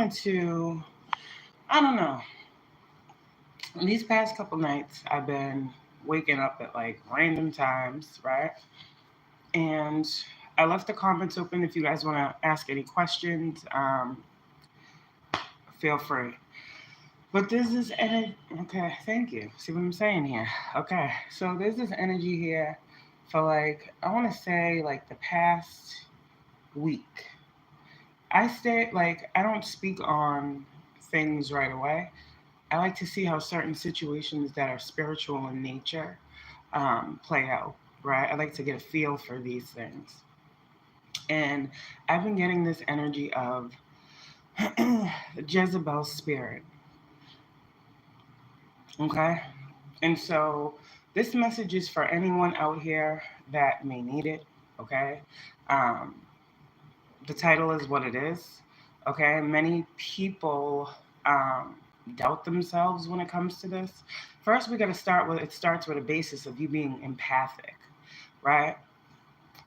wanted to, I don't know, these past couple nights I've been waking up at like random times, right? And I left the comments open if you guys want to ask any questions. Feel free. But there's this energy. Okay, thank you. See what I'm saying here? Okay, so there's this energy here for like, I want to say like the past week. I don't speak on things right away. I like to see how certain situations that are spiritual in nature play out, right? I like to get a feel for these things. And I've been getting this energy of Jezebel's spirit, okay? And so this message is for anyone out here that may need it, okay? Um, the title is what it is, okay? Many people doubt themselves when it comes to this. First, we got to start with it starts with a basis of you being empathic, right?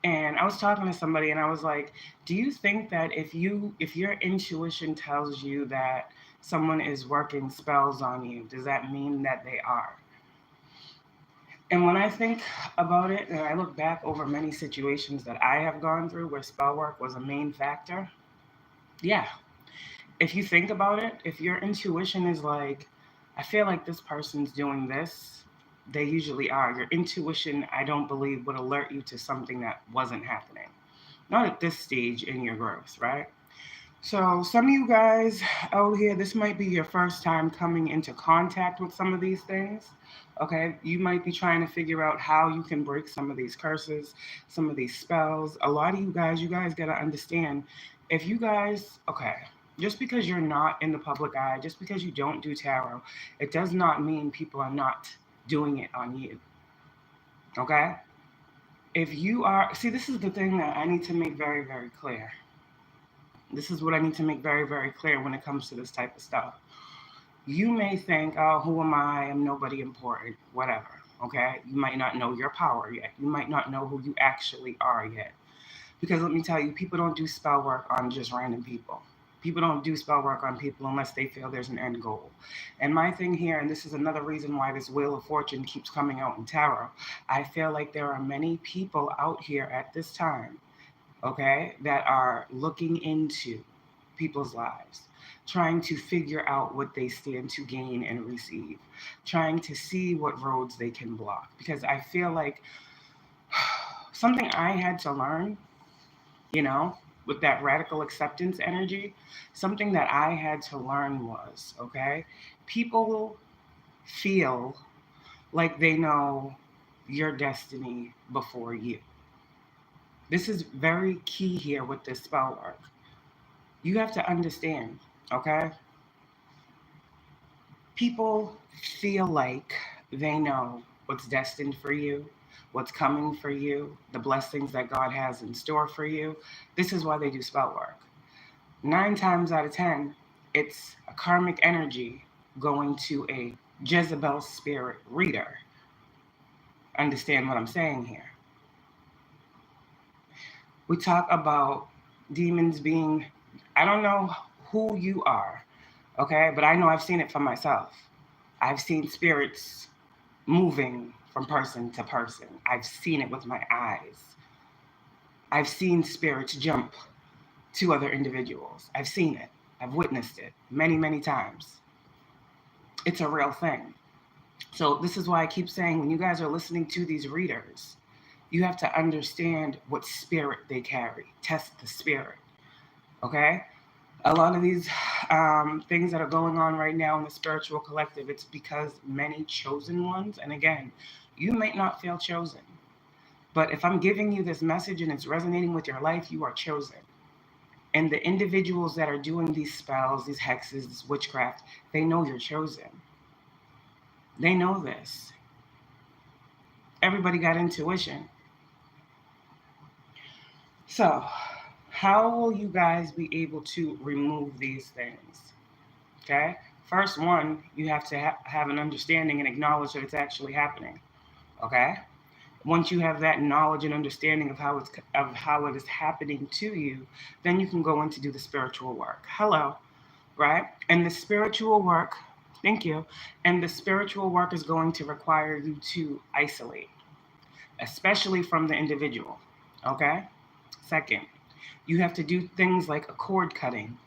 And I was talking to somebody and I was like, do you think that if your intuition tells you that someone is working spells on you, does that mean that they are? And when I think about it and I look back over many situations that I have gone through where spell work was a main factor, yeah. If you think about it, if your intuition is like, I feel like this person's doing this, they usually are. Your intuition, I don't believe, would alert you to something that wasn't happening. Not at this stage in your growth, right? So, some of you guys out here, this might be your first time coming into contact with some of these things. Okay, you might be trying to figure out how you can break some of these curses, some of these spells. A lot of you guys got to understand if you guys, okay, just because you're not in the public eye, just because you don't do tarot, it does not mean people are not doing it on you. Okay? If you are, see, this is the thing that I need to make very, very clear. This is what I need to make very, very clear when it comes to this type of stuff. You may think, oh, who am I? I'm nobody important, whatever. Okay? You might not know your power yet. You might not know who you actually are yet. Because let me tell you, people don't do spell work on just random people. People don't do spell work on people unless they feel there's an end goal. And my thing here, and this is another reason why this Wheel of Fortune keeps coming out in tarot, I feel like there are many people out here at this time, okay, that are looking into people's lives, trying to figure out what they stand to gain and receive, trying to see what roads they can block. Because I feel like something I had to learn, you know, with that radical acceptance energy, something that I had to learn was, okay, people feel like they know your destiny before you. This is very key here with this spell work. You have to understand, okay? People feel like they know what's destined for you, what's coming for you, the blessings that God has in store for you. This is why they do spell work. 9 times out of 10, it's a karmic energy going to a Jezebel spirit reader. Understand what I'm saying here? We talk about demons being, I don't know who you are, okay? But I know I've seen it for myself. I've seen spirits moving from person to person. I've seen it with my eyes. I've seen spirits jump to other individuals. I've seen it. I've witnessed it many, many times. It's a real thing. So this is why I keep saying when you guys are listening to these readers, you have to understand what spirit they carry. Test the spirit, okay? A lot of these things that are going on right now in the spiritual collective, it's because many chosen ones, and again, you might not feel chosen, but if I'm giving you this message and it's resonating with your life, you are chosen. And the individuals that are doing these spells, these hexes, this witchcraft, they know you're chosen. They know this. Everybody got intuition. So, how will you guys be able to remove these things? Okay? First one, you have to have an understanding and acknowledge that it's actually happening. Okay? Once you have that knowledge and understanding of how it is happening to you, then you can go in to do the spiritual work. Hello. right? And the spiritual work, thank you, and the spiritual work is going to require you to isolate, especially from the individual, okay? Second, you have to do things like a cord cutting,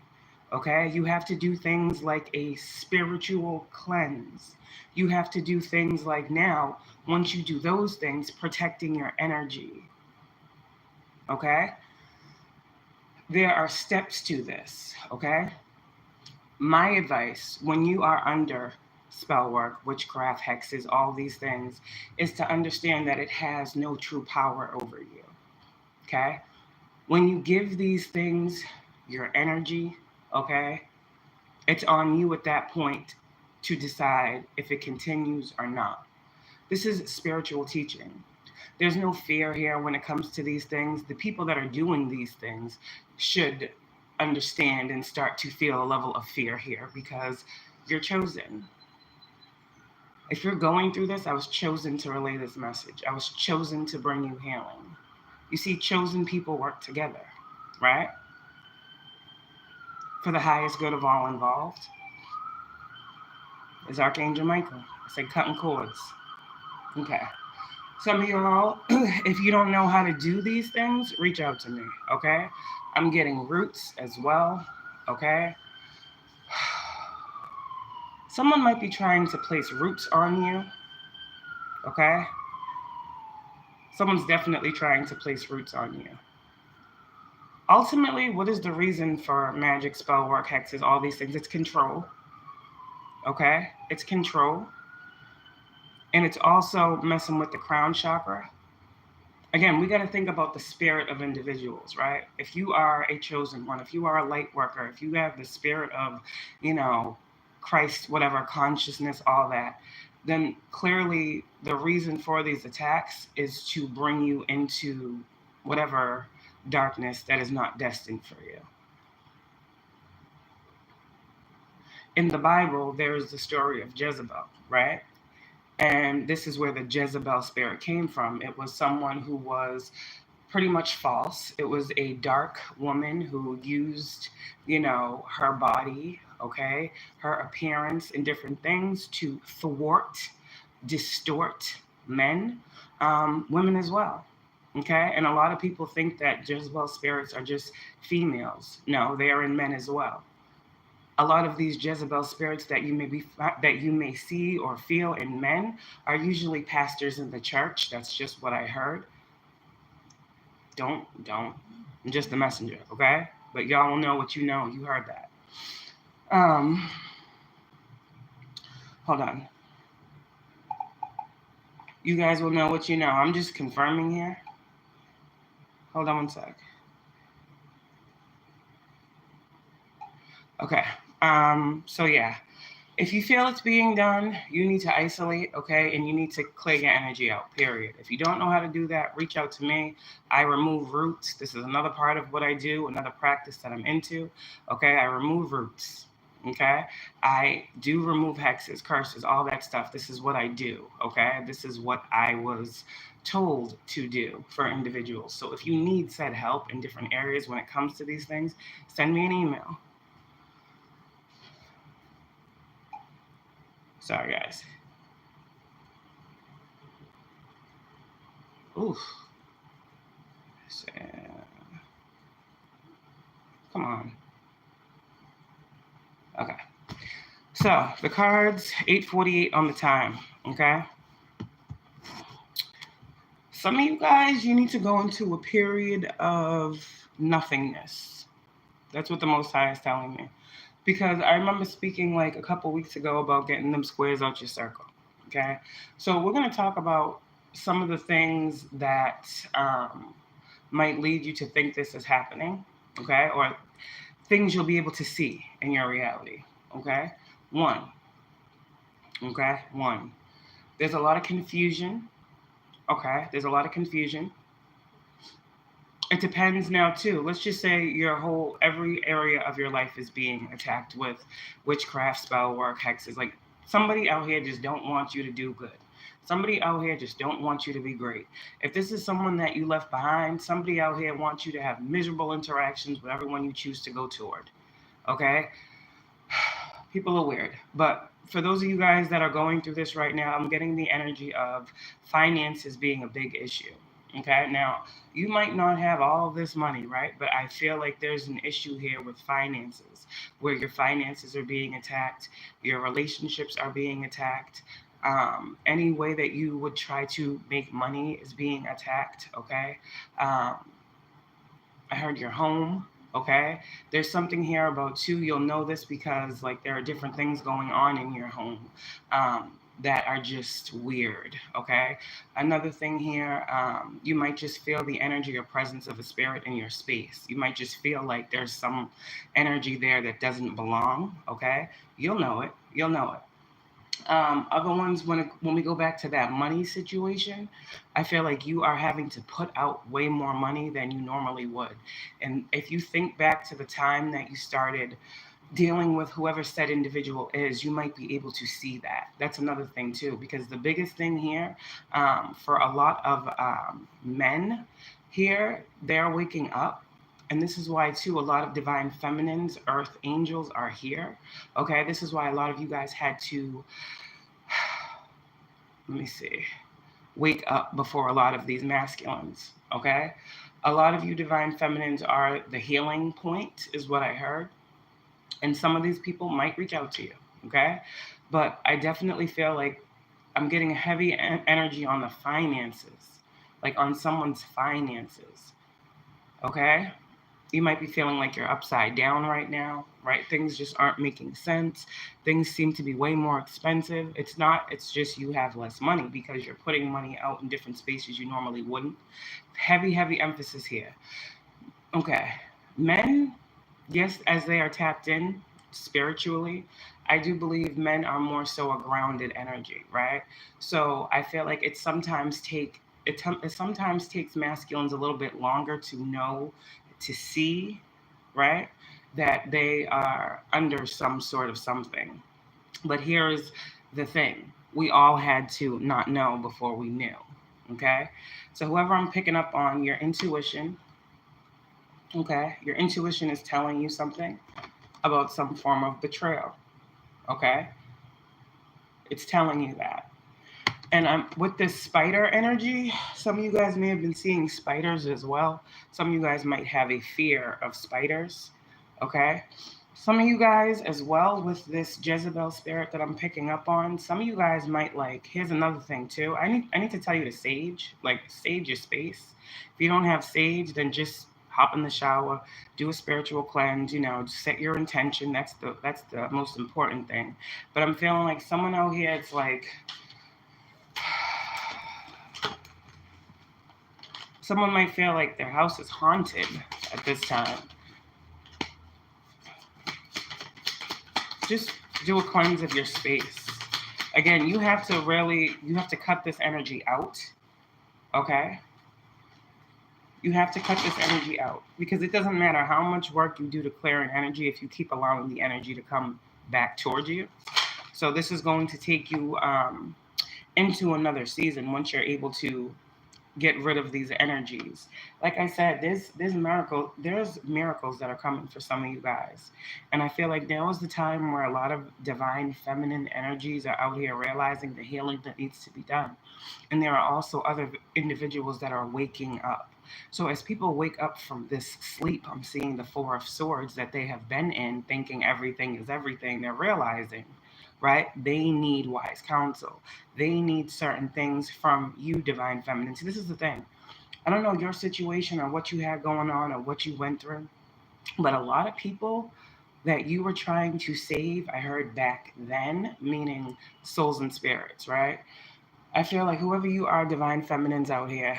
okay? You have to do things like a spiritual cleanse. You have to do things like now, once you do those things, protecting your energy, okay? There are steps to this, okay? My advice when you are under spell work, witchcraft, hexes, all these things, is to understand that it has no true power over you, okay? When you give these things your energy, okay, it's on you at that point to decide if it continues or not. This is spiritual teaching. There's no fear here when it comes to these things. The people that are doing these things should understand and start to feel a level of fear here because you're chosen. If you're going through this, I was chosen to relay this message. I was chosen to bring you healing. You see, chosen people work together, right? For the highest good of all involved. Is Archangel Michael. I said cutting cords. Okay. Some of y'all, if you don't know how to do these things, reach out to me, okay? I'm getting roots as well, okay? Someone might be trying to place roots on you, okay? Someone's definitely trying to place roots on you. Ultimately, what is the reason for magic, spell work, hexes, all these things? It's control, okay? It's control. And it's also messing with the crown chakra. Again, we got to think about the spirit of individuals, right? If you are a chosen one, if you are a light worker, if you have the spirit of, Christ, whatever, consciousness, all that, then clearly the reason for these attacks is to bring you into whatever darkness that is not destined for you. In the Bible, there's the story of Jezebel, right? And this is where the Jezebel spirit came from. It was someone who was pretty much false. It was a dark woman who used, her body, okay, her appearance and different things to thwart, distort men, women as well. Okay, and a lot of people think that Jezebel spirits are just females. No, they are in men as well. A lot of these Jezebel spirits that you may see or feel in men are usually pastors in the church. That's just what I heard. Don't. I'm just the messenger, okay? But y'all will know what you know. You heard that. Hold on. You guys will know what you know. I'm just confirming here. Hold on one sec. Okay. So yeah, if you feel it's being done, you need to isolate, okay? And you need to clear your energy out, period. If you don't know how to do that, reach out to me. I remove roots. This is another part of what I do, another practice that I'm into, okay? I remove roots, okay? I do remove hexes, curses, all that stuff. This is what I do, okay? This is what I was told to do for individuals. So if you need said help in different areas when it comes to these things, send me an email. Sorry, guys. Oof. Come on. Okay. So, the cards, 8:48 on the time, okay? Some of you guys, you need to go into a period of nothingness. That's what the Most High is telling me. Because I remember speaking like a couple weeks ago about getting them squares out your circle, okay? So we're going to talk about some of the things that might lead you to think this is happening, okay? Or things you'll be able to see in your reality, okay? One. There's a lot of confusion, okay? There's a lot of confusion. It depends now too. Let's just say every area of your life is being attacked with witchcraft, spell work, hexes. Like somebody out here just don't want you to do good. Somebody out here just don't want you to be great. If this is someone that you left behind, somebody out here wants you to have miserable interactions with everyone you choose to go toward. Okay? People are weird. But for those of you guys that are going through this right now, I'm getting the energy of finances being a big issue. Okay, now you might not have all this money, right? But I feel like there's an issue here with finances, where your finances are being attacked, your relationships are being attacked. Any way that you would try to make money is being attacked. Okay, I heard your home. Okay, there's something here about too. You'll know this because like there are different things going on in your home that are just weird. Okay, another thing here, you might just feel the energy or presence of a spirit in your space. You might just feel like there's some energy there that doesn't belong. Okay, you'll know it. You'll know it. Other ones, when we go back to that money situation, I feel like you are having to put out way more money than you normally would. And if you think back to the time that you started dealing with whoever said individual is, you might be able to see that. That's another thing too, because the biggest thing here, for a lot of men here, they're waking up. And this is why too a lot of divine feminines, earth angels are here. Okay, this is why a lot of you guys had to, let me see, wake up before a lot of these masculines. Okay, a lot of you divine feminines are the healing point, is what I heard. And some of these people might reach out to you. Okay, but I definitely feel like I'm getting a heavy energy on the finances, like on someone's finances. Okay, you might be feeling like you're upside down right now, right? Things just aren't making sense. Things seem to be way more expensive. It's not, it's just you have less money because you're putting money out in different spaces you normally wouldn't. Heavy, heavy emphasis here. Okay. Men, yes, as they are tapped in spiritually, I do believe men are more so a grounded energy, right? So I feel like it sometimes takes masculines a little bit longer to know, to see, right, that they are under some sort of something. But here's the thing: we all had to not know before we knew. Okay, so whoever I'm picking up on, your intuition. Okay, your intuition is telling you something about some form of betrayal. Okay, it's telling you that. And I'm with this spider energy. Some of you guys may have been seeing spiders as well. Some of you guys might have a fear of spiders. Okay. Some of you guys as well with this Jezebel spirit that I'm picking up on. Some of you guys might like, here's another thing too. I need to tell you to sage, like sage your space. If you don't have sage, then just hop in the shower, do a spiritual cleanse, you know, set your intention. That's the most important thing. But I'm feeling like someone out here, it's like someone might feel like their house is haunted at this time. Just do a cleanse of your space. Again, you have to cut this energy out. Okay? You have to cut this energy out because it doesn't matter how much work you do to clear an energy if you keep allowing the energy to come back towards you. So this is going to take you into another season once you're able to get rid of these energies. Like I said, there's miracles that are coming for some of you guys. And I feel like now is the time where a lot of divine feminine energies are out here realizing the healing that needs to be done. And there are also other individuals that are waking up. So as people wake up from this sleep, I'm seeing the Four of Swords that they have been in, thinking everything is everything. They're realizing, right? They need wise counsel. They need certain things from you, divine feminine. So this is the thing. I don't know your situation or what you had going on or what you went through, but a lot of people that you were trying to save, I heard back then, meaning souls and spirits, right? I feel like whoever you are, divine feminines out here,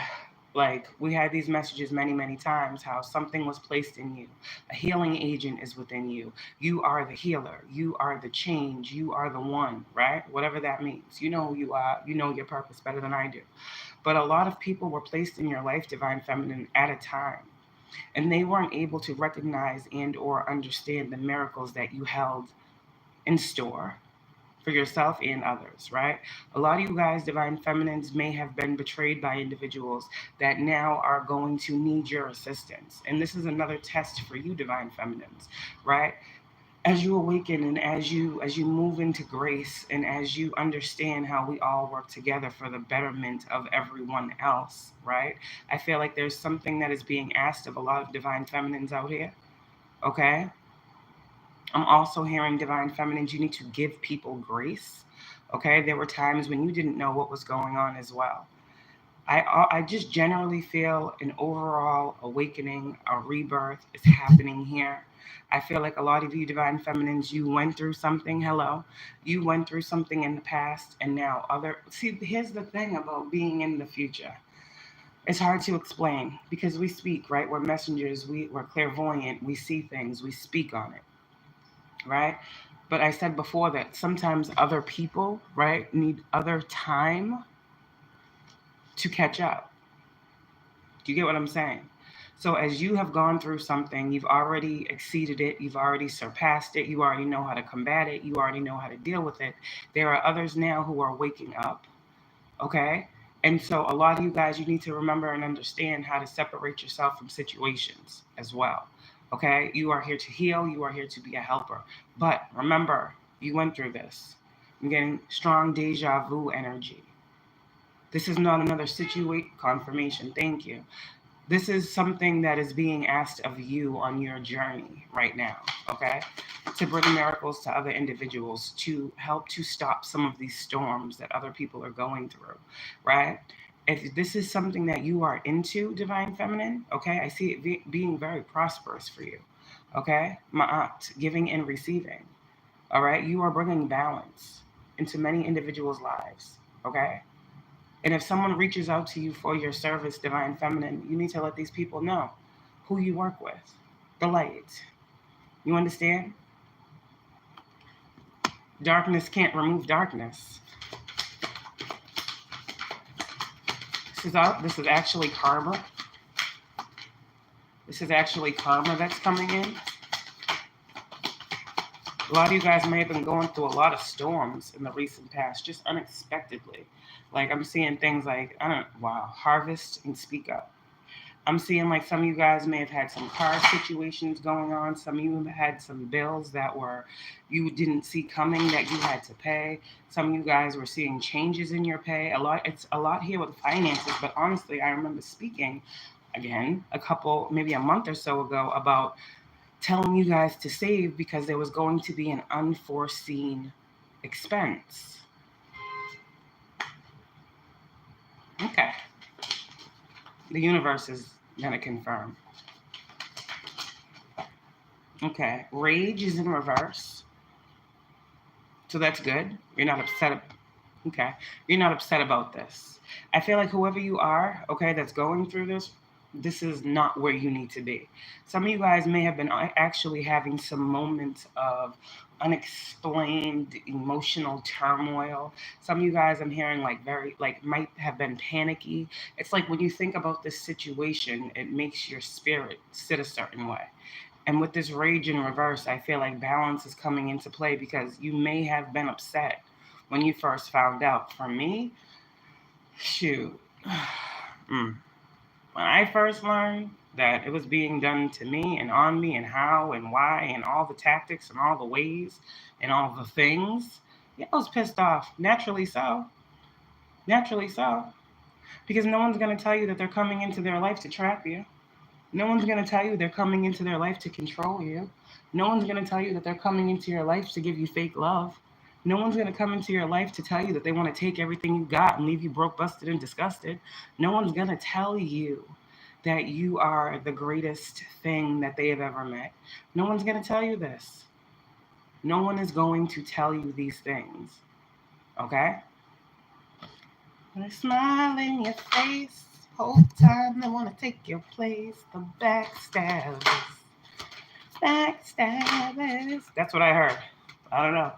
like we had these messages many, many times, how something was placed in you. A healing agent is within you. You are the healer. You are the change. You are the one, right? Whatever that means. You know who you are. You know your purpose better than I do. But a lot of people were placed in your life, divine feminine, at a time. And they weren't able to recognize and or understand the miracles that you held in store for yourself and others, right? A lot of you guys, divine feminines, may have been betrayed by individuals that now are going to need your assistance. And this is another test for you, divine feminines, right? as you awaken and as you move into grace and as you understand how we all work together for the betterment of everyone else, right? I feel like there's something that is being asked of a lot of divine feminines out here, okay? I'm also hearing divine feminines, you need to give people grace, okay? There were times when you didn't know what was going on as well. I just generally feel an overall awakening, a rebirth is happening here. I feel like a lot of you divine feminines, you went through something. Hello. You went through something in the past and now see, here's the thing about being in the future. It's hard to explain because we speak, right? We're messengers, we're clairvoyant, we see things, we speak on it, right? But I said before that sometimes other people, right, need other time to catch up. Do you get what I'm saying? So as you have gone through something, you've already exceeded it, you've already surpassed it, you already know how to combat it, you already know how to deal with it. There are others now who are waking up, okay? And so a lot of you guys, you need to remember and understand how to separate yourself from situations as well, okay? You are here to heal, you are here to be a helper. But remember, you went through this. I'm getting strong deja vu energy. This is not another confirmation. Thank you. This is something that is being asked of you on your journey right now, okay? To bring miracles to other individuals, to help to stop some of these storms that other people are going through, right? If this is something that you are into, divine feminine, okay, I see it being very prosperous for you, okay? Ma'at, giving and receiving, all right? You are bringing balance into many individuals' lives, okay? And if someone reaches out to you for your service, divine feminine, you need to let these people know who you work with, the light. You understand? Darkness can't remove darkness. This is actually karma. This is actually karma that's coming in. A lot of you guys may have been going through a lot of storms in the recent past, just unexpectedly. Like I'm seeing things like, harvest and speak up. I'm seeing like some of you guys may have had some car situations going on. Some of you had some bills that you didn't see coming that you had to pay. Some of you guys were seeing changes in your pay. It's a lot here with finances, but honestly, I remember speaking again maybe a month or so ago about telling you guys to save because there was going to be an unforeseen expense. Okay. The universe is going to confirm. Okay. Rage is in reverse. So that's good. You're not upset. Okay. You're not upset about this. I feel like whoever you are, okay, that's going through this is not where you need to be. Some of you guys may have been actually having some moments of unexplained emotional turmoil. Some of you guys I'm hearing might have been panicky. It's like when you think about this situation, it makes your spirit sit a certain way. And with this rage in reverse, I feel like balance is coming into play because you may have been upset when you first found out. For me, shoot. When I first learned that it was being done to me and on me and how and why and all the tactics and all the ways and all the things, I was pissed off. Naturally so. Naturally so. Because no one's going to tell you that they're coming into their life to trap you. No one's going to tell you they're coming into their life to control you. No one's going to tell you that they're coming into your life to give you fake love. No one's going to come into your life to tell you that they want to take everything you got and leave you broke, busted, and disgusted. No one's going to tell you that you are the greatest thing that they have ever met. No one's going to tell you this. No one is going to tell you these things. Okay? When I smile in your face, whole time they want to take your place. The backstabbers. Backstabbers. That's what I heard. I don't know.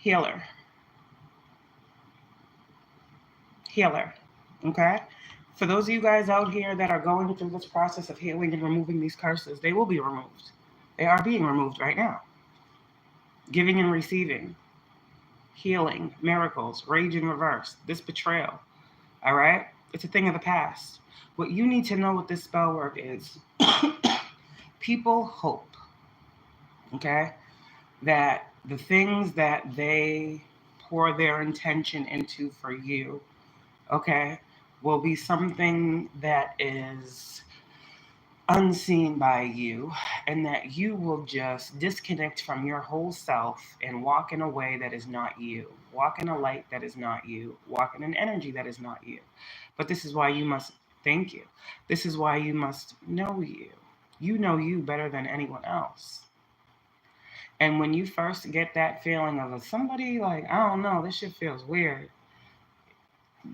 Healer. Okay? For those of you guys out here that are going through this process of healing and removing these curses, they will be removed. They are being removed right now. Giving and receiving. Healing. Miracles. Rage in reverse. This betrayal. All right? It's a thing of the past. What you need to know with this spell work is people hope. Okay? that the things that they pour their intention into for you, okay, will be something that is unseen by you, and that you will just disconnect from your whole self and walk in a way that is not you. Walk in a light that is not you. Walk in an energy that is not you. But this is why you must thank you. This is why you must know you. You know you better than anyone else. And when you first get that feeling of somebody like, I don't know, this shit feels weird,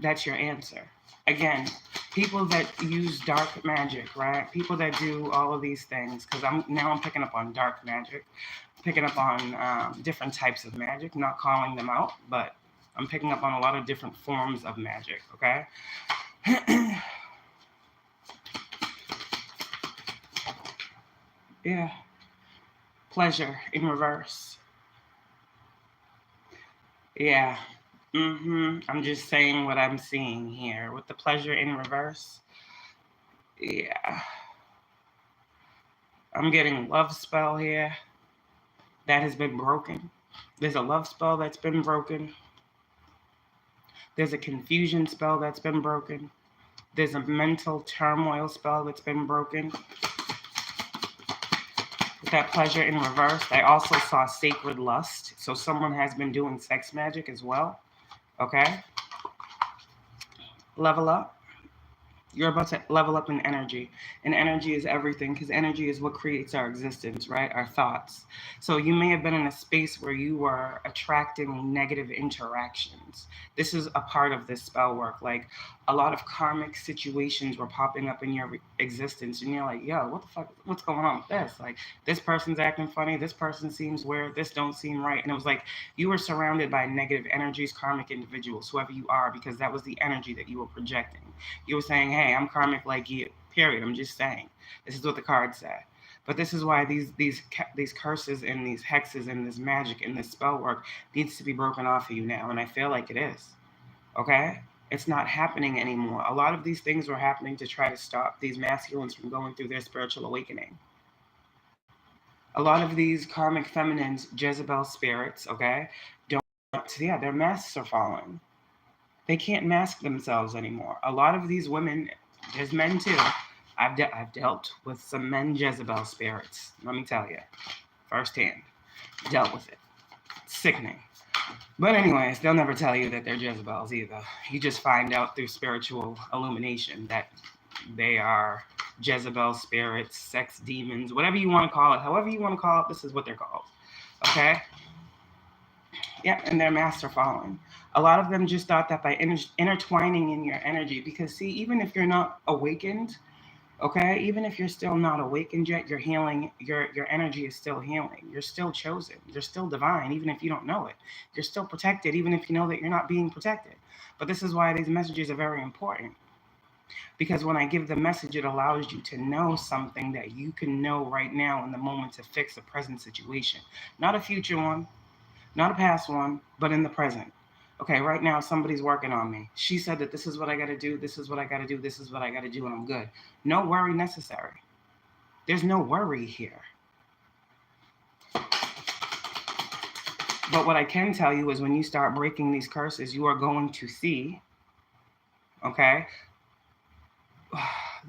that's your answer. Again, people that use dark magic, right? People that do all of these things, because I'm picking up on dark magic, picking up on different types of magic, not calling them out, but I'm picking up on a lot of different forms of magic, okay? Yeah. Pleasure in reverse. Yeah. I'm just saying what I'm seeing here. With the pleasure in reverse, yeah. I'm getting love spell here that has been broken. There's a love spell that's been broken. There's a confusion spell that's been broken. There's a mental turmoil spell that's been broken. With that pleasure in reverse, I also saw sacred lust. So someone has been doing sex magic as well. Okay? Level up. You're about to level up in energy. And energy is everything, because energy is what creates our existence, right? Our thoughts. So you may have been in a space where you were attracting negative interactions. This is a part of this spell work. Like, a lot of karmic situations were popping up in your existence, and you're like, yo, what the fuck, what's going on with this? Like, this person's acting funny, this person seems weird, this don't seem right. And it was like you were surrounded by negative energies, karmic individuals, whoever you are, because that was the energy that you were projecting. You were saying, hey, I'm karmic like you, period. I'm just saying. This is what the card said. But this is why these curses and these hexes and this magic and this spell work needs to be broken off of you now. And I feel like it is. Okay? It's not happening anymore. A lot of these things were happening to try to stop these masculines from going through their spiritual awakening. A lot of these karmic feminines, Jezebel spirits, okay, their masks are falling. They can't mask themselves anymore. A lot of these women, there's men too. I've dealt with some men Jezebel spirits. Let me tell you, firsthand, dealt with it. It's sickening. But anyways, they'll never tell you that they're Jezebels either. You just find out through spiritual illumination that they are Jezebel spirits, sex demons, whatever you want to call it. However you want to call it, this is what they're called. Okay? Yeah, and their masks are falling. A lot of them just thought that by intertwining in your energy, because see, even if you're not awakened, okay, even if you're still not awakened yet, you're healing, your energy is still healing. You're still chosen. You're still divine, even if you don't know it. You're still protected, even if you know that you're not being protected. But this is why these messages are very important. Because when I give the message, it allows you to know something that you can know right now in the moment to fix a present situation. Not a future one, not a past one, but in the present. Okay, right now somebody's working on me. She said that this is what I got to do, this is what I got to do, this is what I got to do, and I'm good. No worry necessary. There's no worry here. But what I can tell you is when you start breaking these curses, you are going to see, okay,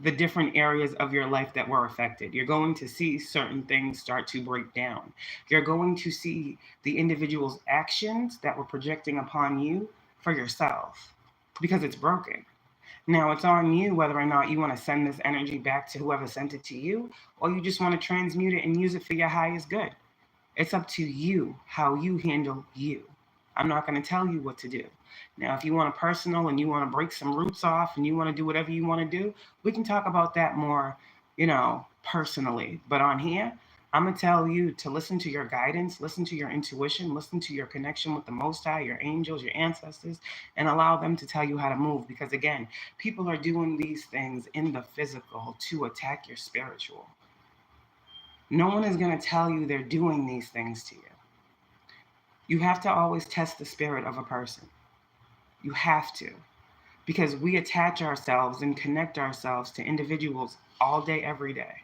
the different areas of your life that were affected. You're going to see certain things start to break down. You're going to see the individual's actions that were projecting upon you for yourself, because it's broken. Now it's on you whether or not you want to send this energy back to whoever sent it to you, or you just want to transmute it and use it for your highest good. It's up to you how you handle you. I'm not going to tell you what to do. Now, if you want a personal and you want to break some roots off and you want to do whatever you want to do, we can talk about that more, personally. But on here, I'm going to tell you to listen to your guidance, listen to your intuition, listen to your connection with the Most High, your angels, your ancestors, and allow them to tell you how to move. Because again, people are doing these things in the physical to attack your spiritual. No one is going to tell you they're doing these things to you. You have to always test the spirit of a person. You have to. Because we attach ourselves and connect ourselves to individuals all day, every day.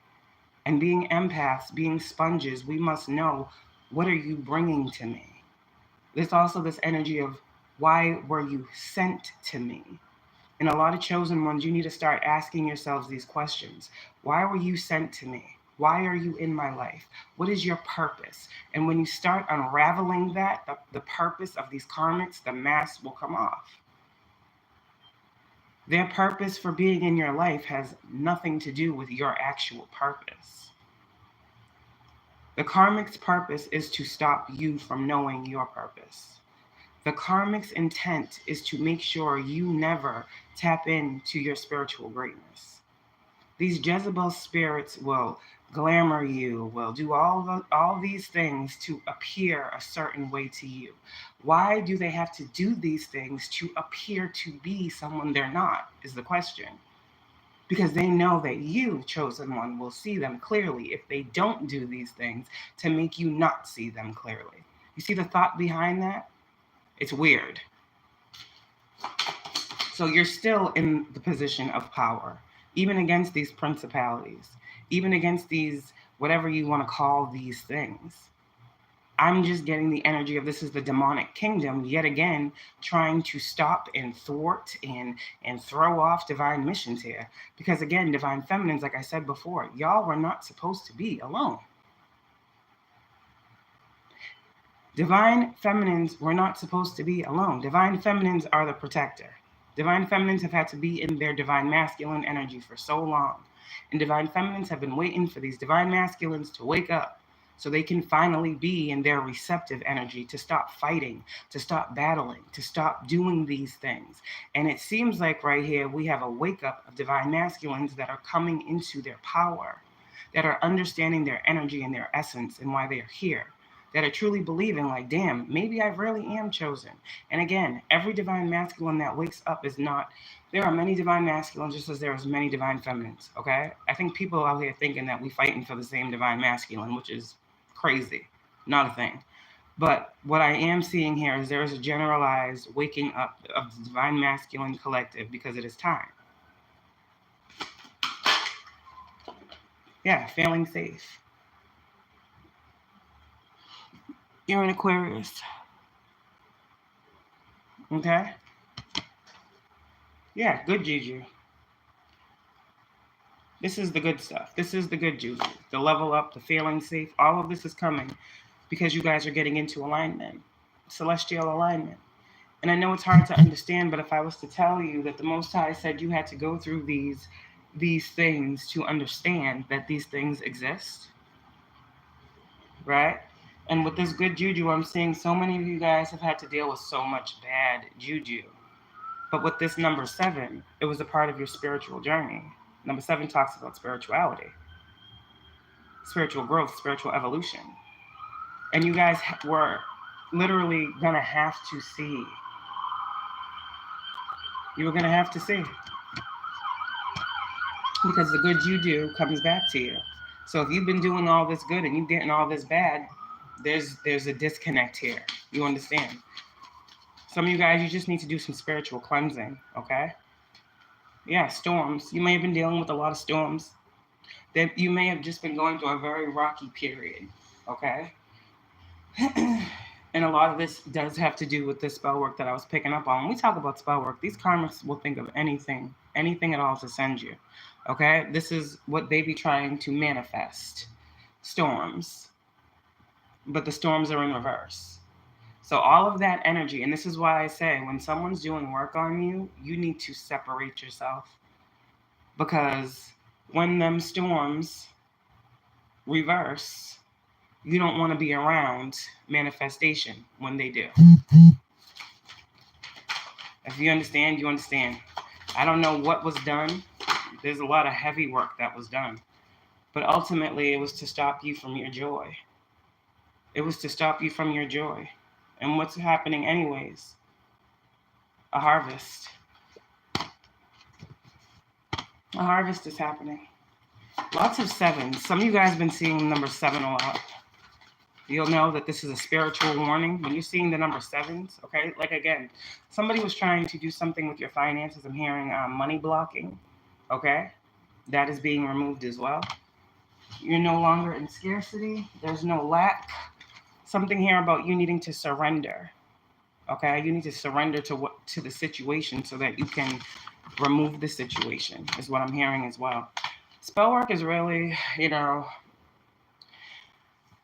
And being empaths, being sponges, we must know What are you bringing to me? There's also this energy of, why were you sent to me? And a lot of chosen ones, you need to start asking yourselves these questions. Why were you sent to me? Why are you in my life? What is your purpose? And when you start unraveling that, the purpose of these karmics, the mask will come off. Their purpose for being in your life has nothing to do with your actual purpose. The karmic's purpose is to stop you from knowing your purpose. The karmic's intent is to make sure you never tap into your spiritual greatness. These Jezebel spirits will glamour you, will do all these things to appear a certain way to you. Why do they have to do these things to appear to be someone they're not, is the question. Because they know that you, chosen one, will see them clearly if they don't do these things to make you not see them clearly. You see the thought behind that? It's weird. So you're still in the position of power, even against these principalities, even against these, whatever you want to call these things. I'm just getting the energy of, this is the demonic kingdom, yet again, trying to stop and thwart and throw off divine missions here. Because again, divine feminines, like I said before, y'all were not supposed to be alone. Divine feminines were not supposed to be alone. Divine feminines are the protector. Divine feminines have had to be in their divine masculine energy for so long. And divine feminines have been waiting for these divine masculines to wake up so they can finally be in their receptive energy, to stop fighting, to stop battling, to stop doing these things. And it seems like right here we have a wake up of divine masculines that are coming into their power, that are understanding their energy and their essence and why they are here, that are truly believing like, damn, maybe I really am chosen. And again, every divine masculine that wakes up is not, there are many divine masculines just as there is many divine feminines, okay? I think people out here thinking that we fighting for the same divine masculine, which is crazy, not a thing. But what I am seeing here is there is a generalized waking up of the divine masculine collective because it is time. Yeah, feeling safe. You're an Aquarius. Okay? Yeah, good juju. This is the good stuff. This is the good juju. The level up, the feeling safe, all of this is coming because you guys are getting into alignment, celestial alignment. And I know it's hard to understand, but if I was to tell you that the Most High said you had to go through these things to understand that these things exist, right? And with this good juju, I'm seeing so many of you guys have had to deal with so much bad juju. But with this number 7, it was a part of your spiritual journey. Number 7 talks about spirituality, spiritual growth, spiritual evolution. And you guys were literally going to have to see. You were going to have to see. Because the good you do comes back to you. So if you've been doing all this good and you're getting all this bad, there's a disconnect here. You understand? Some of you guys, you just need to do some spiritual cleansing, okay? Yeah, storms. You may have been dealing with a lot of storms. That you may have just been going through a very rocky period, okay? And a lot of this does have to do with this spell work that I was picking up on. When we talk about spell work, these karmics will think of anything at all to send you, okay? This is what they be trying to manifest, storms. But the storms are in reverse. So all of that energy, and this is why I say when someone's doing work on you, you need to separate yourself. Because when them storms reverse, you don't want to be around manifestation when they do. If you understand, you understand. I don't know what was done. There's a lot of heavy work that was done. But ultimately, it was to stop you from your joy. It was to stop you from your joy. And what's happening anyways? A harvest. A harvest is happening. Lots of 7s. Some of you guys have been seeing number 7 a lot. You'll know that this is a spiritual warning. When you're seeing the number 7s, okay? Like again, somebody was trying to do something with your finances. I'm hearing money blocking, okay? That is being removed as well. You're no longer in scarcity. There's no lack. something here about you needing to surrender. Okay, you need to surrender to the situation so that you can remove the situation, is what I'm hearing as well. Spell work is really,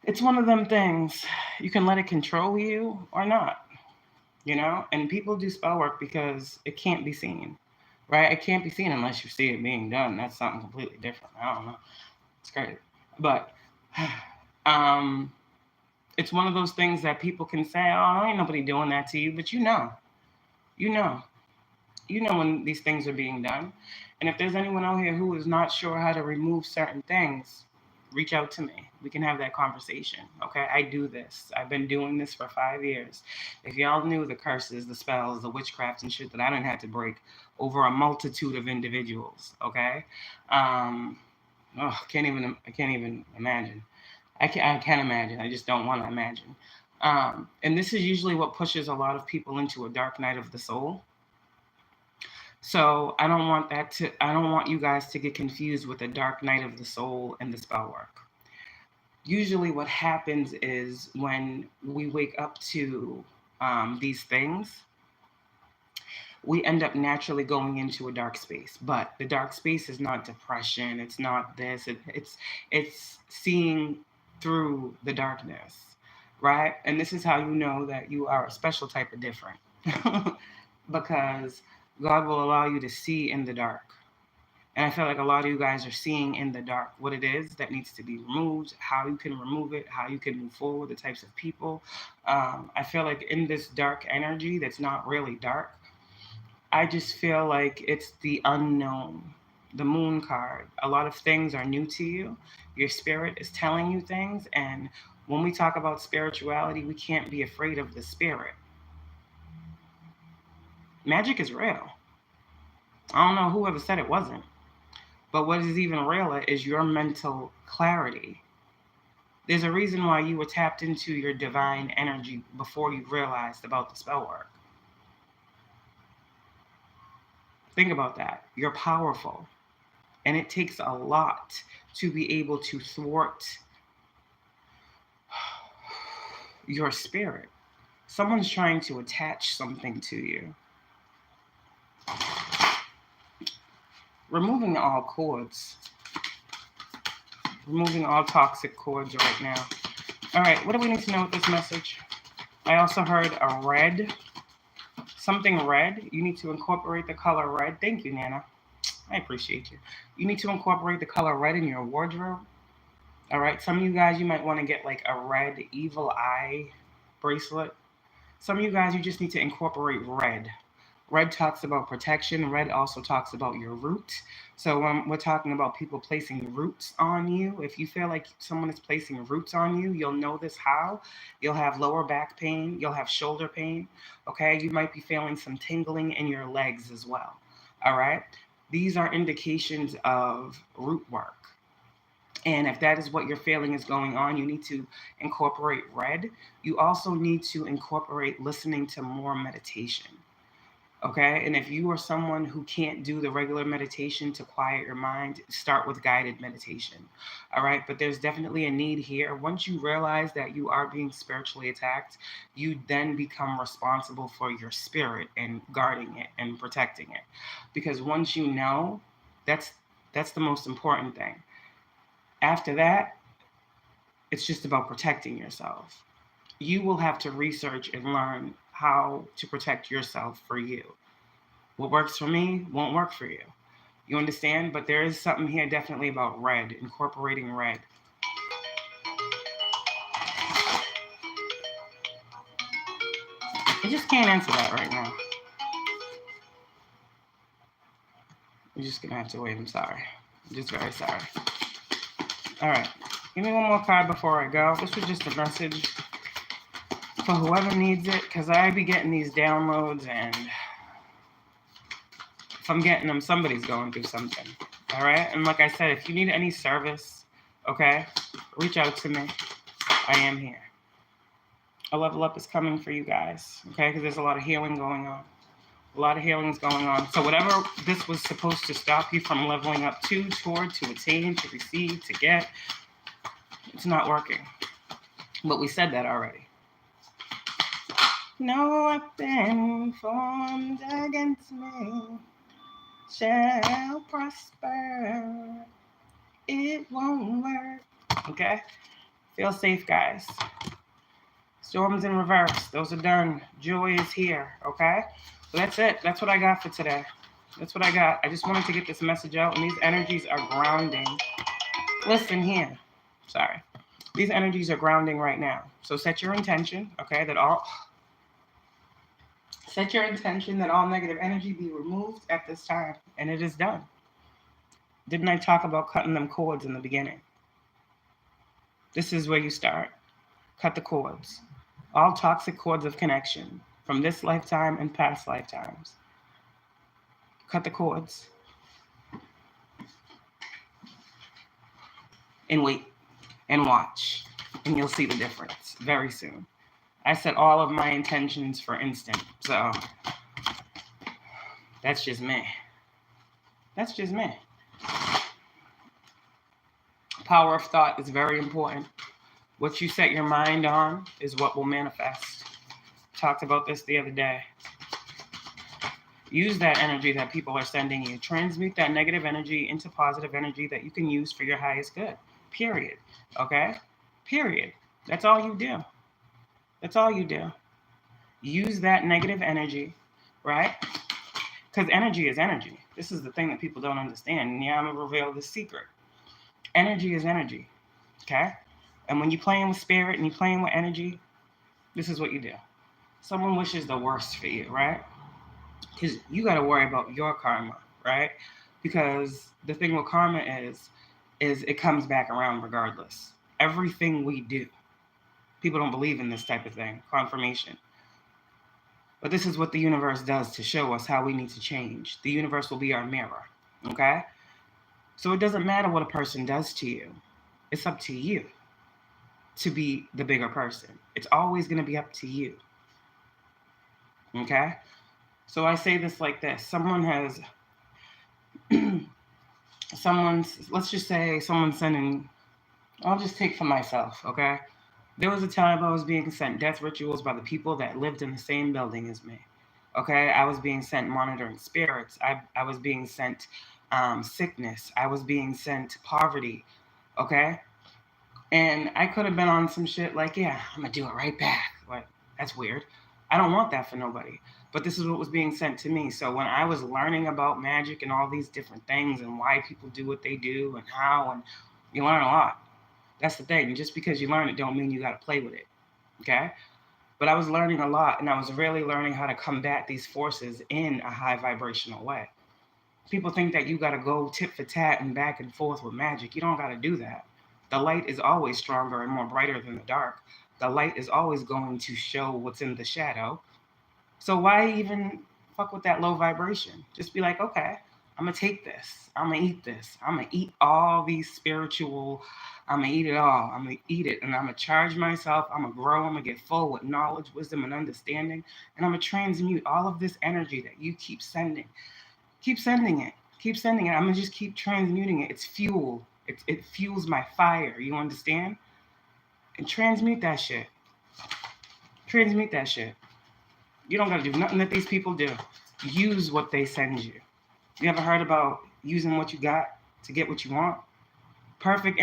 it's one of them things. You can let it control you or not, and people do spell work because it can't be seen, right? It can't be seen unless you see it being done. That's something completely different. I don't know. It's crazy. But it's one of those things that people can say, oh, ain't nobody doing that to you, but you know when these things are being done. And if there's anyone out here who is not sure how to remove certain things, reach out to me. We can have that conversation. Okay, I do this. I've been doing this for 5 years. If y'all knew the curses, the spells, the witchcraft and shit that I done had to break over a multitude of individuals. Okay, I can't even imagine. I can't imagine. I just don't want to imagine. And this is usually what pushes a lot of people into a dark night of the soul. So I don't want you guys to get confused with the dark night of the soul and the spell work. Usually what happens is when we wake up to these things, we end up naturally going into a dark space. But the dark space is not depression. It's not this. It's seeing through the darkness, right? And this is how you know that you are a special type of different. Because God will allow you to see in the dark. And I feel like a lot of you guys are seeing in the dark what it is that needs to be removed, how you can remove it, how you can move forward, the types of people. I feel like in this dark energy that's not really dark, I just feel like it's the unknown, the moon card. A lot of things are new to you. Your spirit is telling you things. And when we talk about spirituality, we can't be afraid of the spirit. Magic is real. I don't know whoever said it wasn't. But what is even realer is your mental clarity. There's a reason why you were tapped into your divine energy before you realized about the spell work. Think about that. You're powerful. And it takes a lot to be able to thwart your spirit. Someone's trying to attach something to you. Removing all cords. Removing all toxic cords right now. All right, what do we need to know with this message? I also heard a red. Something red. You need to incorporate the color red. Thank you, Nana. I appreciate you. You need to incorporate the color red in your wardrobe. All right. Some of you guys, you might want to get like a red evil eye bracelet. Some of you guys, you just need to incorporate red. Red talks about protection. Red also talks about your root. So when we're talking about people placing roots on you, if you feel like someone is placing roots on you, you'll know this how. You'll have lower back pain. You'll have shoulder pain. Okay. You might be feeling some tingling in your legs as well. All right. These are indications of root work. And if that is what you're feeling is going on, you need to incorporate red. You also need to incorporate listening to more meditation. Okay, and if you are someone who can't do the regular meditation to quiet your mind, start with guided meditation. All right, but there's definitely a need here. Once you realize that you are being spiritually attacked, you then become responsible for your spirit and guarding it and protecting it. Because once you know, that's the most important thing. After that, it's just about protecting yourself. You will have to research and learn how to protect yourself for you. What works for me won't work for you. You understand? But there is something here definitely about red, incorporating red. I just can't answer that right now. You're just going to have to wait. I'm sorry. I'm just very sorry. All right. Give me one more card before I go. This was just a message for whoever needs it, because I be getting these downloads, and if I'm getting them, somebody's going through something. All right? And like I said, if you need any service, okay, reach out to me. I am here. A level up is coming for you guys, okay, because there's a lot of healing going on. A lot of healing is going on. So whatever this was supposed to stop you from leveling up to, toward, to attain, to receive, to get, it's not working. But we said that already. No weapon formed against me shall prosper. It won't work. Okay? Feel safe, guys. Storms in reverse. Those are done. Joy is here. Okay? So that's it. That's what I got for today. That's what I got. I just wanted to get this message out, and these energies are grounding. Listen here. Sorry. These energies are grounding right now. So set your intention, okay, set your intention that all negative energy be removed at this time, and it is done. Didn't I talk about cutting them cords in the beginning? This is where you start. Cut the cords. All toxic cords of connection from this lifetime and past lifetimes. Cut the cords. And wait and watch, and you'll see the difference very soon. I set all of my intentions for instant, so that's just me. That's just me. Power of thought is very important. What you set your mind on is what will manifest. Talked about this the other day. Use that energy that people are sending you. Transmute that negative energy into positive energy that you can use for your highest good. Period. Okay? Period. That's all you do. That's all you do. Use that negative energy, right? Because energy is energy. This is the thing that people don't understand. And yeah, I'm going to reveal the secret. Energy is energy. Okay? And when you're playing with spirit and you're playing with energy, this is what you do. Someone wishes the worst for you, right? Because you got to worry about your karma, right? Because the thing with karma is it comes back around regardless. Everything we do. People don't believe in this type of thing, confirmation. But this is what the universe does to show us how we need to change. The universe will be our mirror, okay? So it doesn't matter what a person does to you. It's up to you to be the bigger person. It's always going to be up to you, okay? So I say this like this. Let's just say someone's sending, I'll just take for myself, okay? There was a time I was being sent death rituals by the people that lived in the same building as me, okay? I was being sent monitoring spirits. I was being sent sickness. I was being sent poverty, okay? And I could have been on some shit like, yeah, I'm going to do it right back. Like, that's weird. I don't want that for nobody. But this is what was being sent to me. So when I was learning about magic and all these different things and why people do what they do and how, and you learn a lot. That's the thing. Just because you learn it don't mean you got to play with it, okay? But I was learning a lot, and I was really learning how to combat these forces in a high vibrational way. People think that you got to go tit for tat and back and forth with magic. You don't got to do that. The light is always stronger and more brighter than the dark. The light is always going to show what's in the shadow. So why even fuck with that low vibration? Just be like, okay, I'm going to take this. I'm going to eat this. I'm going to eat all these spiritual, I'm going to eat it all. I'm going to eat it, and I'm going to charge myself. I'm going to grow. I'm going to get full with knowledge, wisdom, and understanding. And I'm going to transmute all of this energy that you keep sending. Keep sending it. Keep sending it. I'm going to just keep transmuting it. It's fuel. It fuels my fire. You understand? And transmute that shit. Transmute that shit. You don't got to do nothing that these people do. Use what they send you. You ever heard about using what you got to get what you want? Perfect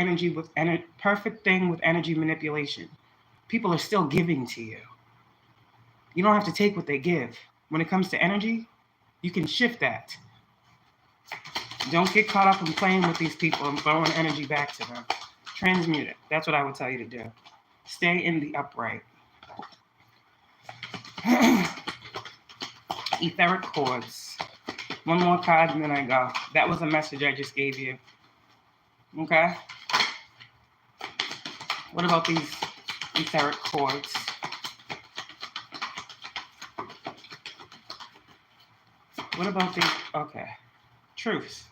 thing with energy manipulation. People are still giving to you. You don't have to take what they give. When it comes to energy, you can shift that. Don't get caught up in playing with these people and throwing energy back to them. Transmute it. That's what I would tell you to do. Stay in the upright. Etheric cords. One more card and then I go. That was a message I just gave you. Okay? What about these etheric cords? What about these? Okay. Truths.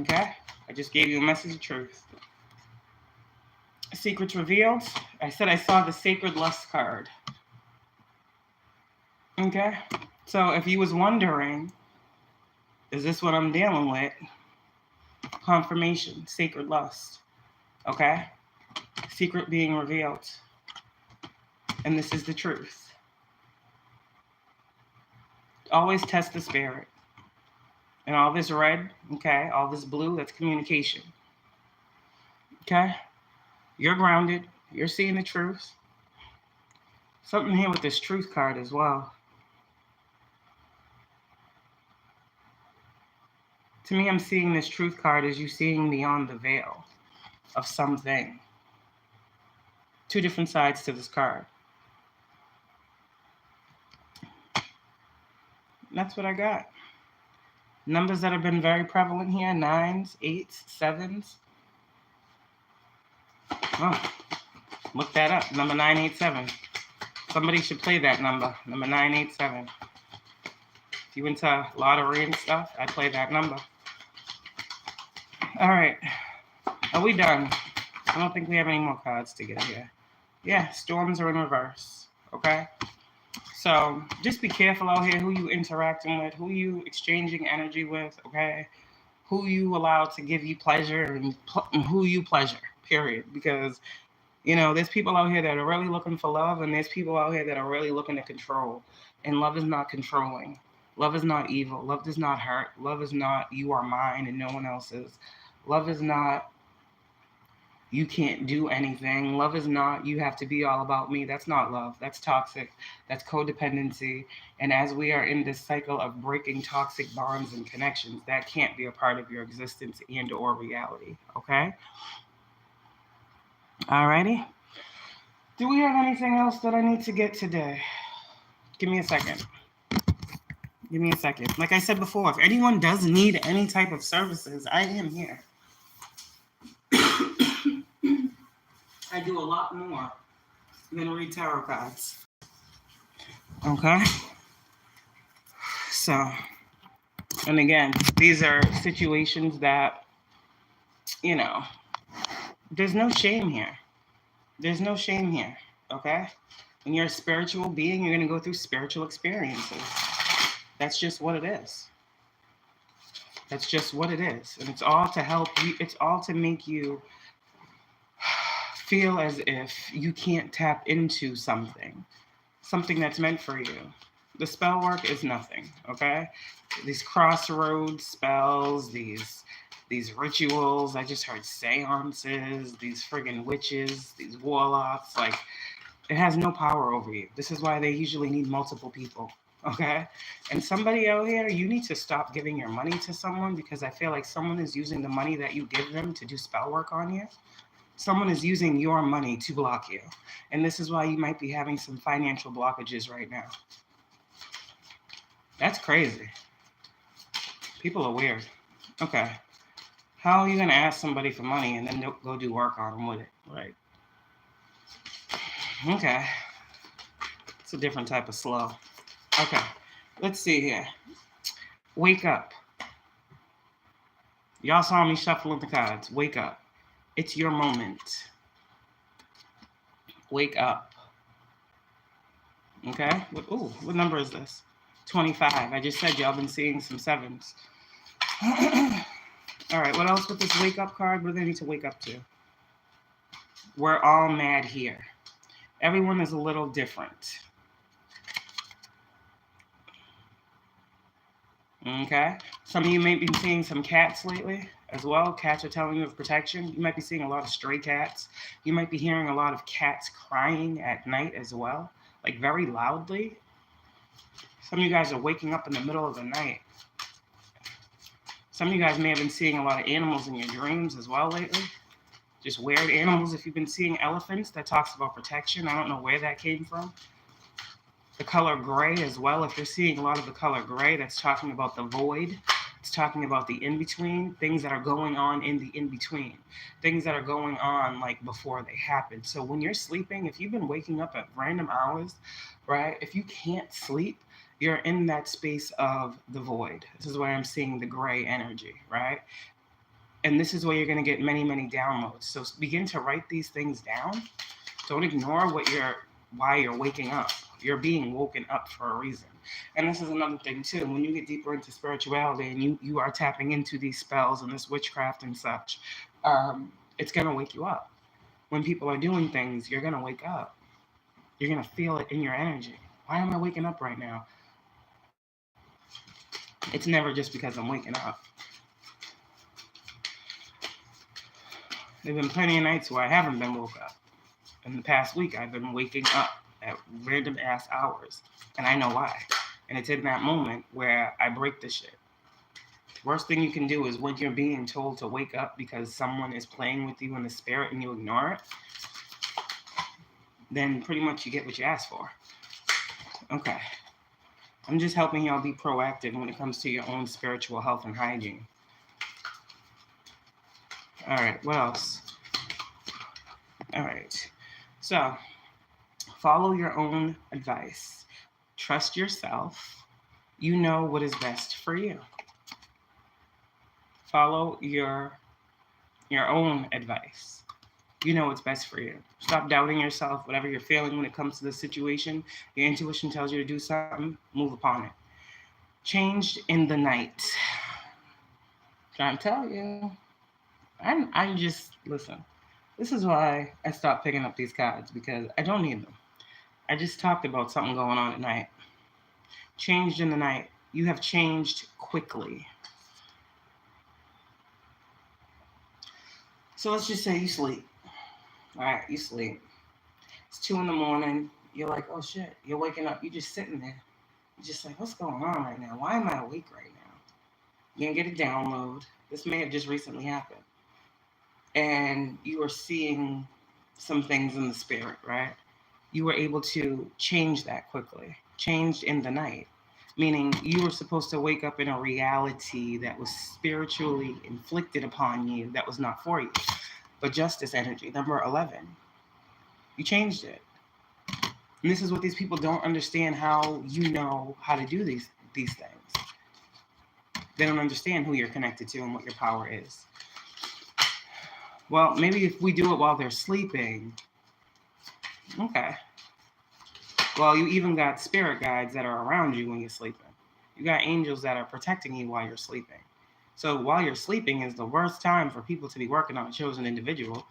Okay? I just gave you a message of truth. Secrets revealed. I said I saw the Sacred Lust card. Okay? So if you was wondering, is this what I'm dealing with? Confirmation, sacred lust. Okay? Secret being revealed. And this is the truth. Always test the spirit. And all this red, okay, all this blue, that's communication. Okay? You're grounded. You're seeing the truth. Something here with this truth card as well. To me, I'm seeing this truth card as you seeing beyond the veil of something. Two different sides to this card. That's what I got. Numbers that have been very prevalent here, 9s, 8s, 7s. Oh, look that up, number 987. Somebody should play that number 987. If you into lottery and stuff, I play that number. All right, are we done? I don't think we have any more cards to get here. Yeah, storms are in reverse, okay? So just be careful out here who you interacting with, who you exchanging energy with, okay? Who you allow to give you pleasure and who you pleasure, period. Because, you know, there's people out here that are really looking for love, and there's people out here that are really looking to control. And love is not controlling. Love is not evil. Love does not hurt. Love is not you are mine and no one else's. Love is not you can't do anything. Love is not you have to be all about me. That's not love. That's toxic. That's codependency. And as we are in this cycle of breaking toxic bonds and connections, that can't be a part of your existence and or reality. Okay? Alrighty. Do we have anything else that I need to get today? Give me a second. Give me a second. Like I said before, if anyone does need any type of services, I am here. I do a lot more than read tarot cards. Okay? So, and again, these are situations that, you know, there's no shame here. There's no shame here, okay? When you're a spiritual being, you're going to go through spiritual experiences. That's just what it is. That's just what it is. And it's all to help you. It's all to make you feel as if you can't tap into something that's meant for you. The spell work is nothing, okay? These crossroads spells, these rituals, I just heard seances, these friggin' witches, these warlocks, like, it has no power over you. This is why they usually need multiple people, okay? And somebody out here, you need to stop giving your money to someone, because I feel like someone is using the money that you give them to do spell work on you. Someone is using your money to block you. And this is why you might be having some financial blockages right now. That's crazy. People are weird. Okay. How are you going to ask somebody for money and then go do work on them with it? Right. Okay. It's a different type of slow. Okay. Let's see here. Wake up. Y'all saw me shuffling the cards. Wake up. It's your moment. Wake up. Okay? What number is this? 25. I just said y'all been seeing some 7s. All right, what else with this wake up card? What do they need to wake up to? We're all mad here. Everyone is a little different. Okay? Some of you may be seeing some cats lately as well. Cats are telling you of protection. You might be seeing a lot of stray cats. You might be hearing a lot of cats crying at night as well, like very loudly. Some of you guys are waking up in the middle of the night. Some of you guys may have been seeing a lot of animals in your dreams as well lately. Just weird animals. If you've been seeing elephants, that talks about protection. I don't know where that came from. The color gray as well. If you're seeing a lot of the color gray, that's talking about the void. It's talking about the in-between, things that are going on in the in-between, things that are going on like before they happen. So when you're sleeping, if you've been waking up at random hours, right, if you can't sleep, you're in that space of the void. This is where I'm seeing the gray energy, right? And this is where you're going to get many, many downloads. So begin to write these things down. Don't ignore why you're waking up. You're being woken up for a reason. And this is another thing too. When you get deeper into spirituality and you are tapping into these spells and this witchcraft and such, It's going to wake you up. When people are doing things, you're going to wake up. You're going to feel it in your energy. Why am I waking up right now? It's never just because I'm waking up. There have been plenty of nights where I haven't been woke up. In the past week, I've been waking up at random ass hours. And I know why. And it's in that moment where I break the shit. Worst thing you can do is when you're being told to wake up because someone is playing with you in the spirit and you ignore it, then pretty much you get what you asked for. Okay. I'm just helping y'all be proactive when it comes to your own spiritual health and hygiene. All right, what else? All right. So, follow your own advice. Trust yourself. You know what is best for you. Follow your own advice. You know what's best for you. Stop doubting yourself. Whatever you're feeling when it comes to the situation, your intuition tells you to do something, move upon it. Changed in the night. Trying to tell you. I'm just, listen. This is why I stopped picking up these cards, because I don't need them. I just talked about something going on at night. Changed in the night. You have changed quickly. So let's just say you sleep. All right, you sleep. It's 2 a.m. You're like, oh shit. You're waking up. You're just sitting there. You're just like, what's going on right now? Why am I awake right now? You're going to get a download. This may have just recently happened. And you are seeing some things in the spirit, right? You were able to change that quickly. Changed in the night. Meaning you were supposed to wake up in a reality that was spiritually inflicted upon you that was not for you. But justice energy, number 11. You changed it. And this is what these people don't understand, how you know how to do these things. They don't understand who you're connected to and what your power is. Well, maybe if we do it while they're sleeping, okay. Well, you even got spirit guides that are around you when you're sleeping. You got angels that are protecting you while you're sleeping. So while you're sleeping is the worst time for people to be working on a chosen individual.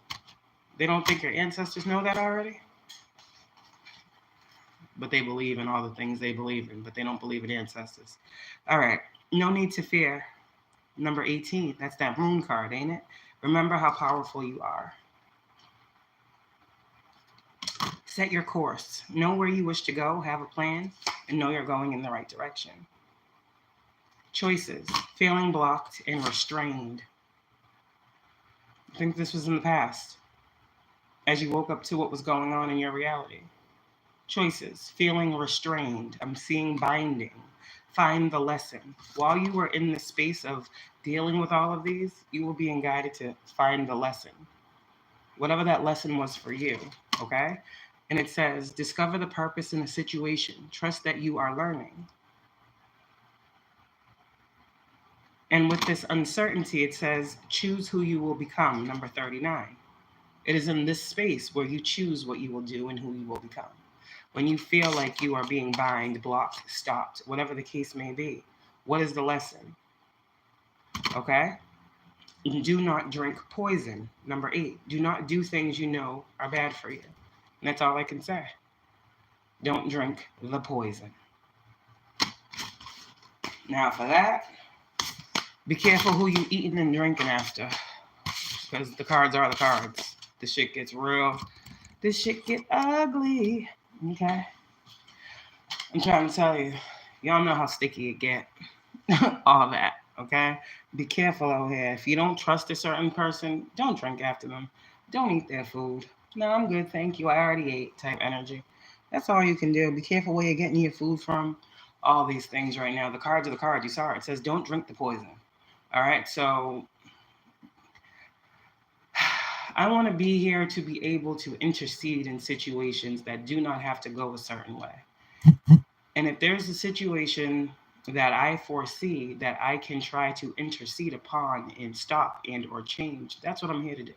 They don't think your ancestors know that already? But they believe in all the things they believe in, but they don't believe in ancestors. All right, no need to fear. Number 18, that's that moon card, ain't it? Remember how powerful you are. Set your course. Know where you wish to go, have a plan, and know you're going in the right direction. Choices. Feeling blocked and restrained. I think this was in the past, as you woke up to what was going on in your reality. Choices. Feeling restrained. I'm seeing binding. Find the lesson. While you were in the space of dealing with all of these, you were being guided to find the lesson. Whatever that lesson was for you, okay? And it says, discover the purpose in the situation. Trust that you are learning. And with this uncertainty, it says, choose who you will become, number 39. It is in this space where you choose what you will do and who you will become. When you feel like you are being bound, blocked, stopped, whatever the case may be, what is the lesson? Okay? Do not drink poison, number 8. Do not do things you know are bad for you. And that's all I can say. Don't drink the poison. Now for that, be careful who you eating and drinking after, because the cards are the cards. This shit gets real. This shit get ugly. Okay? I'm trying to tell you, y'all know how sticky it get. All that, okay? Be careful out here. If you don't trust a certain person, don't drink after them. Don't eat their food. No, I'm good, thank you. I already ate type energy. That's all you can do. Be careful where you're getting your food from. All these things right now. The cards are the cards. You saw it. It says don't drink the poison. All right, so I want to be here to be able to intercede in situations that do not have to go a certain way. And if there's a situation that I foresee that I can try to intercede upon and stop and or change, that's what I'm here to do.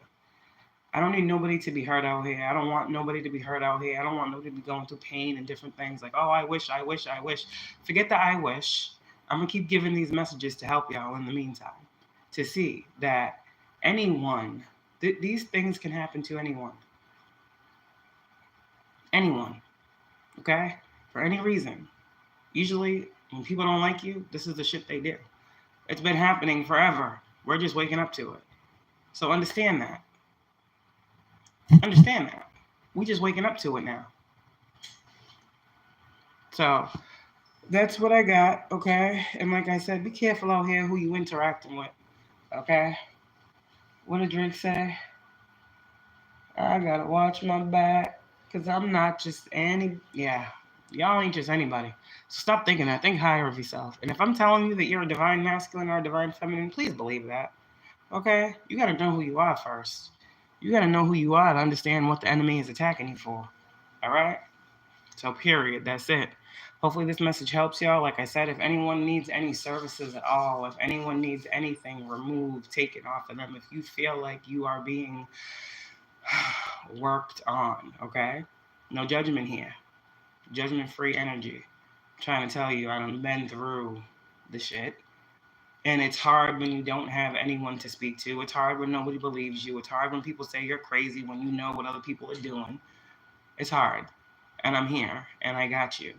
I don't need nobody to be hurt out here. I don't want nobody to be hurt out here. I don't want nobody to be going through pain and different things like, oh, I wish. Forget the I wish. I'm going to keep giving these messages to help y'all in the meantime, to see that anyone These things can happen to anyone. Anyone. Okay? For any reason. Usually, when people don't like you, this is the shit they do. It's been happening forever. We're just waking up to it. So understand that. Understand that. We just waking up to it now. So that's what I got, okay? And like I said, be careful out here who you interacting with, okay? What did Drake say? I gotta watch my back, because I'm not just y'all ain't just anybody. So stop thinking that. Think higher of yourself. And if I'm telling you that you're a divine masculine or a divine feminine, please believe that, okay? You gotta know who you are first. You gotta know who you are to understand what the enemy is attacking you for, all right? So period, that's it. Hopefully this message helps y'all. Like I said, if anyone needs any services at all, if anyone needs anything removed, taken off of them, if you feel like you are being worked on, okay? No judgment here. Judgment-free energy. I'm trying to tell you, I done been through the shit. And it's hard when you don't have anyone to speak to. It's hard when nobody believes you. It's hard when people say you're crazy when you know what other people are doing. It's hard. And I'm here, and I got you.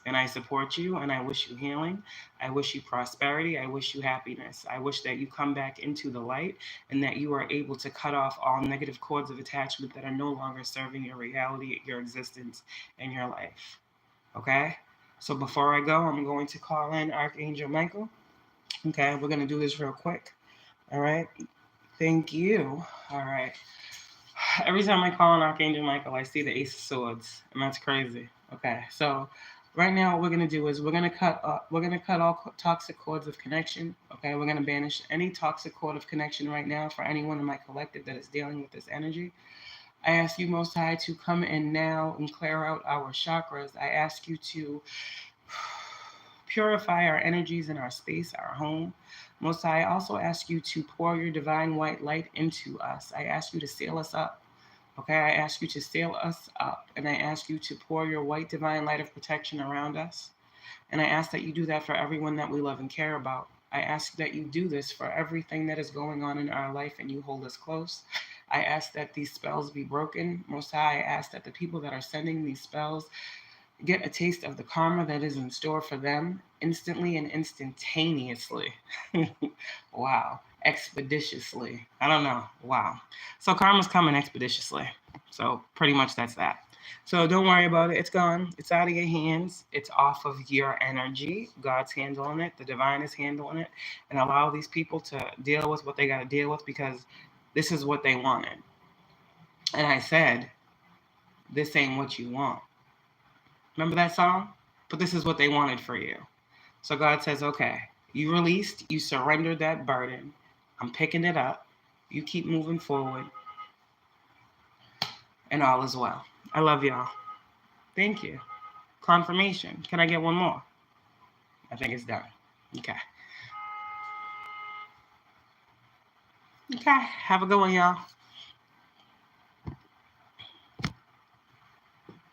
And I support you, and I wish you healing. I wish you prosperity. I wish you happiness. I wish that you come back into the light and that you are able to cut off all negative cords of attachment that are no longer serving your reality, your existence, and your life. Okay? So before I go, I'm going to call in Archangel Michael. Okay, we're going to do this real quick. All right? Thank you. All right. Every time I call on Archangel Michael, I see the Ace of Swords, and that's crazy. Okay, so right now what we're gonna do is we're gonna cut all toxic cords of connection. Okay, we're gonna banish any toxic cord of connection right now for anyone in my collective that is dealing with this energy. I ask you, Most High, to come in now and clear out our chakras. I ask you to purify our energies in our space, our home. Most High, I also ask you to pour your divine white light into us. I ask you to seal us up. Okay, I ask you to seal us up, and I ask you to pour your white divine light of protection around us. And I ask that you do that for everyone that we love and care about. I ask that you do this for everything that is going on in our life and you hold us close. I ask that these spells be broken. Most High, I ask that the people that are sending these spells get a taste of the karma that is in store for them instantly and instantaneously. Wow. Expeditiously. I don't know. Wow. So karma's coming expeditiously. So pretty much that's that. So don't worry about it. It's gone. It's out of your hands. It's off of your energy. God's handling it. The divine is handling it. And allow these people to deal with what they got to deal with, because this is what they wanted. And I said, this ain't what you want. Remember that song? But this is what they wanted for you. So God says, okay, you released, you surrendered that burden. I'm picking it up. You keep moving forward. And all is well. I love y'all. Thank you. Confirmation. Can I get one more? I think it's done. Okay. Okay. Have a good one, y'all.